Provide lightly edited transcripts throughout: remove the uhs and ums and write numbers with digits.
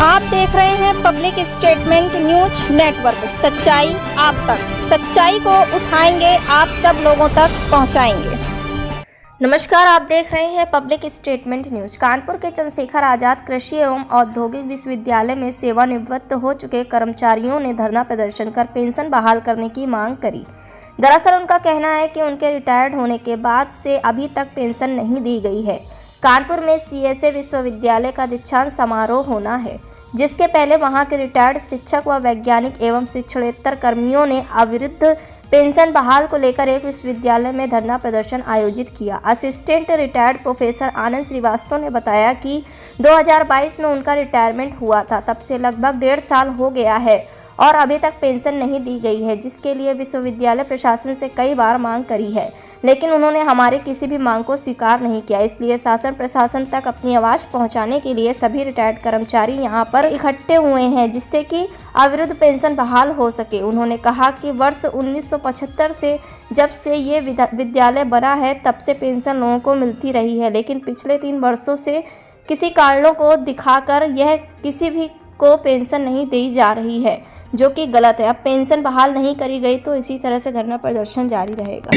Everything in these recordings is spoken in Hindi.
आप देख रहे हैं पब्लिक स्टेटमेंट न्यूज नेटवर्क। सच्चाई आप तक, सच्चाई को उठाएंगे, आप सब लोगों तक पहुंचाएंगे। नमस्कार, आप देख रहे हैं पब्लिक स्टेटमेंट न्यूज। कानपुर के चंद्रशेखर आजाद कृषि एवं औद्योगिक विश्वविद्यालय में सेवानिवृत्त हो चुके कर्मचारियों ने धरना प्रदर्शन कर पेंशन बहाल करने की मांग करी। दरअसल उनका कहना है कि उनके रिटायर्ड होने के बाद से अभी तक पेंशन नहीं दी गई है। कानपुर में सीएसए विश्वविद्यालय का दीक्षांत समारोह होना है, जिसके पहले वहां के रिटायर्ड शिक्षक व वैज्ञानिक एवं शिक्षणेतर कर्मियों ने अविरुद्ध पेंशन बहाल को लेकर एक विश्वविद्यालय में धरना प्रदर्शन आयोजित किया। असिस्टेंट रिटायर्ड प्रोफेसर आनंद श्रीवास्तव ने बताया कि 2022 में उनका रिटायरमेंट हुआ था। तब से लगभग 1.5 साल हो गया है और अभी तक पेंशन नहीं दी गई है, जिसके लिए विश्वविद्यालय प्रशासन से कई बार मांग करी है, लेकिन उन्होंने हमारी किसी भी मांग को स्वीकार नहीं किया। इसलिए शासन प्रशासन तक अपनी आवाज़ पहुंचाने के लिए सभी रिटायर्ड कर्मचारी यहां पर इकट्ठे हुए हैं, जिससे कि अविरुद्ध पेंशन बहाल हो सके। उन्होंने कहा कि वर्ष 1975 से जब से ये विद्यालय बना है तब से पेंशन लोगों को मिलती रही है, लेकिन पिछले 3 वर्षों से किसी कारणों को दिखाकर यह किसी भी को पेंशन नहीं दी जा रही है, जो कि गलत है। अब पेंशन बहाल नहीं करी गई तो इसी तरह से धरना प्रदर्शन जारी रहेगा।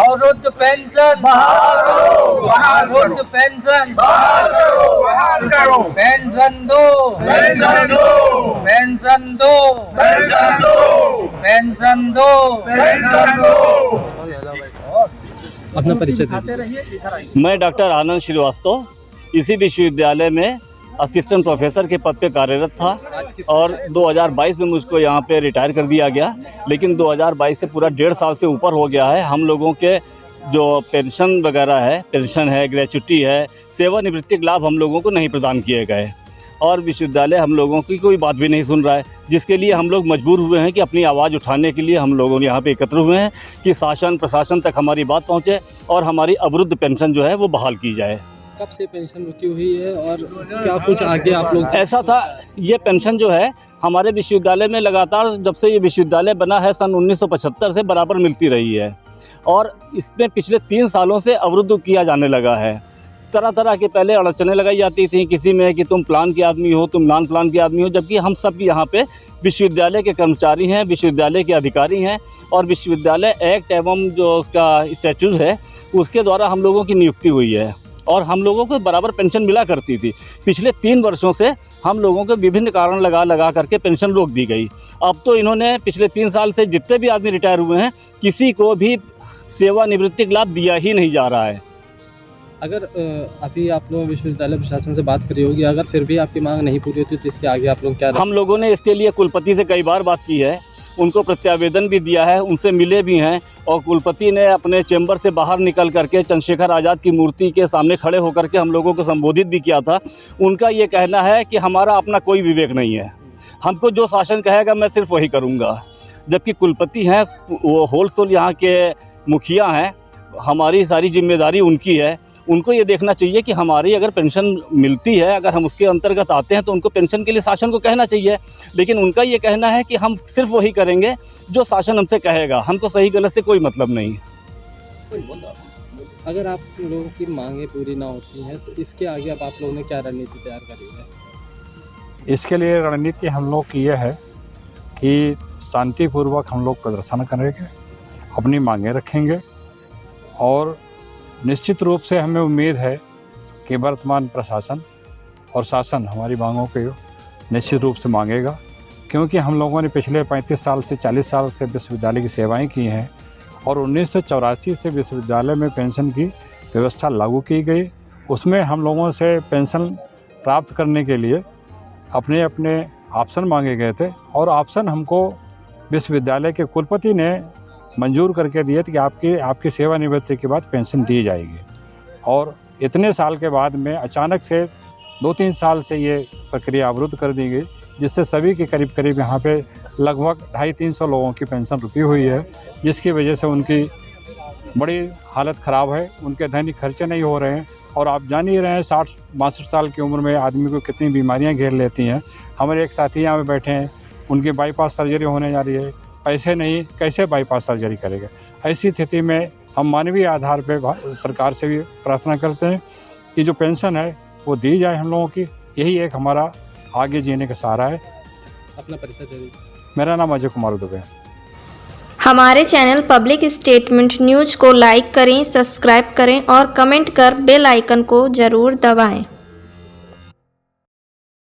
अवरुद्ध पेंशन बहाल करो, अवरुद्ध पेंशन बहाल करो, पेंशन दो, पेंशन दो, पेंशन दो, पेंशन दो, पेंशन दो, पेंशन दो। अपना परिचय दीजिए। मैं डॉक्टर आनंद श्रीवास्तव इसी विश्वविद्यालय में असिस्टेंट प्रोफेसर के पद पे कार्यरत था और 2022 में मुझको यहाँ पे रिटायर कर दिया गया, लेकिन 2022 से पूरा 1.5 साल से ऊपर हो गया है। हम लोगों के जो पेंशन वगैरह है, पेंशन है, ग्रेच्युटी है, सेवानिवृत्ति के लाभ हम लोगों को नहीं प्रदान किए गए और विश्वविद्यालय हम लोगों की कोई बात भी नहीं सुन रहा है, जिसके लिए हम लोग मजबूर हुए हैं कि अपनी आवाज़ उठाने के लिए हम लोगों ने यहाँ पे एकत्र हुए हैं कि शासन प्रशासन तक हमारी बात पहुँचे और हमारी अवरुद्ध पेंशन जो है वो बहाल की जाए। कब से पेंशन रुकी हुई है और क्या कुछ आगे आप लोग? ऐसा था, ये पेंशन जो है हमारे विश्वविद्यालय में लगातार जब से ये विश्वविद्यालय बना है सन 1975 से बराबर मिलती रही है और इसमें पिछले 3 सालों से अवरुद्ध किया जाने लगा है। तरह तरह के पहले अड़चनें लगाई जाती थी किसी में कि तुम प्लान के आदमी हो, तुम नॉन प्लान के आदमी हो, जबकि हम सब यहाँ पे विश्वविद्यालय के कर्मचारी हैं, विश्वविद्यालय के अधिकारी हैं और विश्वविद्यालय एक्ट एवं जो उसका स्टैट्यूट है उसके द्वारा हम लोगों की नियुक्ति हुई है और हम लोगों को बराबर पेंशन मिला करती थी। पिछले 3 वर्षों से हम लोगों को विभिन्न कारण लगा करके पेंशन रोक दी गई। अब तो इन्होंने पिछले 3 साल से जितने भी आदमी रिटायर हुए हैं किसी को भी सेवानिवृत्ति का लाभ दिया ही नहीं जा रहा है। अगर अभी आप लोग विश्वविद्यालय प्रशासन से बात करी होगी, अगर फिर भी आपकी मांग नहीं पूरी होती तो इसके आगे आप लोग क्या? हम लोगों ने इसके लिए कुलपति से कई बार बात की है, उनको प्रत्यावेदन भी दिया है, उनसे मिले भी हैं और कुलपति ने अपने चैम्बर से बाहर निकल करके चंद्रशेखर आज़ाद की मूर्ति के सामने खड़े होकर के हम लोगों को संबोधित भी किया था। उनका ये कहना है कि हमारा अपना कोई विवेक नहीं है, हमको जो शासन कहेगा मैं सिर्फ वही करूँगा, जबकि कुलपति हैं वो होलसेल यहाँ के मुखिया हैं, हमारी सारी जिम्मेदारी उनकी है। उनको ये देखना चाहिए कि हमारी अगर पेंशन मिलती है, अगर हम उसके अंतर्गत आते हैं तो उनको पेंशन के लिए शासन को कहना चाहिए, लेकिन उनका ये कहना है कि हम सिर्फ वही करेंगे जो शासन हमसे कहेगा, हमको सही गलत से कोई मतलब नहीं। अगर आप लोगों की मांगें पूरी ना होती हैं तो इसके आगे अब आप लोगों ने क्या रणनीति तैयार करी है? इसके लिए रणनीति हम लोग की यह है कि शांतिपूर्वक हम लोग प्रदर्शन करेंगे, अपनी मांगें रखेंगे और निश्चित रूप से हमें उम्मीद है कि वर्तमान प्रशासन और शासन हमारी मांगों को निश्चित रूप से मांगेगा, क्योंकि हम लोगों ने पिछले 35 साल से 40 साल से विश्वविद्यालय की सेवाएं की हैं और 1984 से विश्वविद्यालय में पेंशन की व्यवस्था लागू की गई। उसमें हम लोगों से पेंशन प्राप्त करने के लिए अपने अपने ऑप्शन मांगे गए थे और ऑप्शन हमको विश्वविद्यालय के कुलपति ने मंजूर करके दिए थे कि आपकी सेवानिवृत्ति के बाद पेंशन दी जाएगी। और इतने साल के बाद में अचानक से 2-3 साल से ये प्रक्रिया अवरुद्ध कर दी गई, जिससे सभी के करीब करीब यहाँ पे लगभग 250-300 लोगों की पेंशन रुकी हुई है, जिसकी वजह से उनकी बड़ी हालत ख़राब है, उनके दैनिक खर्चे नहीं हो रहे हैं। और आप जान ही रहे हैं 60-62 साल की उम्र में आदमी को कितनी बीमारियाँ घेर लेती हैं। हमारे एक साथी यहाँ पे बैठे हैं, उनकी बाईपास सर्जरी होने जा रही है, पैसे नहीं, कैसे बाईपास सर्जरी करेगा? ऐसी स्थिति में हम मानवीय आधार पर सरकार से भी प्रार्थना करते हैं कि जो पेंशन है वो दी जाए हम लोगों की, यही एक हमारा आगे जीने का सहारा है। अपना परिचय दे दीजिए। मेरा नाम अजय कुमार दुबे है। हमारे चैनल पब्लिक स्टेटमेंट न्यूज़ को लाइक करें, सब्सक्राइब करें और कमेंट कर बेल आइकन को ज़रूर दबाएं।